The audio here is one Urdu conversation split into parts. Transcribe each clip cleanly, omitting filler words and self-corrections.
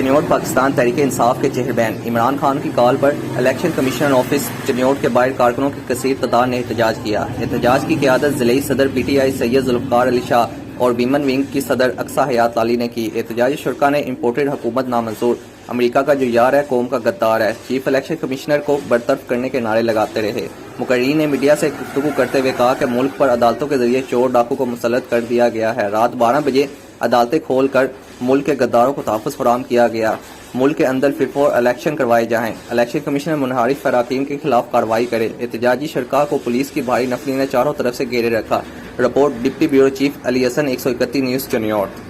چنیوٹ پاکستان تحریک انصاف کے چیئرمین عمران خان کی کال پر الیکشن کمیشن آفس چنیوٹ کے باہر کارکنوں کی کثیر تعداد نے احتجاج کیا۔ احتجاج کی قیادت ضلعی صدر پی ٹی آئی سید ذوالفقار علی شاہ اور ویمن ونگ کی صدر اقصی حیات لالی نے کی۔ احتجاجی شرکا نے امپورٹڈ حکومت نامنظور، امریکہ کا جو یار ہے قوم کا غدار ہے، چیف الیکشن کمشنر کو برطرف کرنے کے نعرے لگاتے رہے۔ مقررین نے میڈیا سے گفتگو کرتے ہوئے کہا کہ ملک پر عدالتوں کے ذریعے چور ڈاکو کو مسلط کر دیا گیا ہے۔ رات 12 بجے عدالتیں کھول کر ملک کے غداروں کو تحفظ فراہم کیا گیا۔ ملک کے اندر فور الیکشن کروائے جائیں، الیکشن کمیشنر منحرف اراکین کے خلاف کارروائی کرے۔ احتجاجی شرکا کو پولیس کی بھاری نفری نے چاروں طرف سے گھیرے رکھا۔ رپورٹ ڈپٹی بیورو چیف علی حسن، 131 نیوز چنیوٹ۔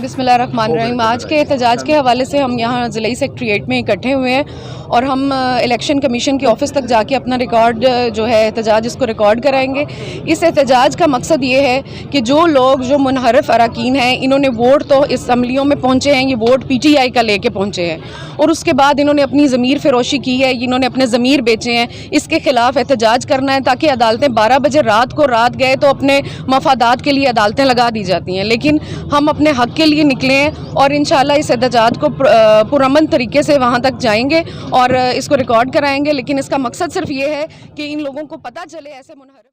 بسم اللہ الرحمن الرحیم۔ آج کے احتجاج کے حوالے سے ہم یہاں ضلعی سیکریٹریٹ میں اکٹھے ہوئے ہیں اور ہم الیکشن کمیشن کے آفس تک جا کے اپنا ریکارڈ جو ہے احتجاج اس کو ریکارڈ کرائیں گے۔ اس احتجاج کا مقصد یہ ہے کہ جو لوگ جو منحرف اراکین ہیں، انہوں نے ووٹ تو اسمبلیوں میں پہنچے ہیں، یہ ووٹ پی ٹی آئی کا لے کے پہنچے ہیں اور اس کے بعد انہوں نے اپنی ضمیر فروشی کی ہے، انہوں نے اپنے ضمیر بیچے ہیں۔ اس کے خلاف احتجاج کرنا ہے تاکہ عدالتیں 12 بجے رات کو رات گئے تو اپنے مفادات کے لیے عدالتیں لگا دی جاتی ہیں، لیکن ہم اپنے حق کے لیے نکلے ہیں اور انشاءاللہ اس احتجاج کو پرامن طریقے سے وہاں تک جائیں گے اور اس کو ریکارڈ کرائیں گے۔ لیکن اس کا مقصد صرف یہ ہے کہ ان لوگوں کو پتہ چلے ایسے منحرف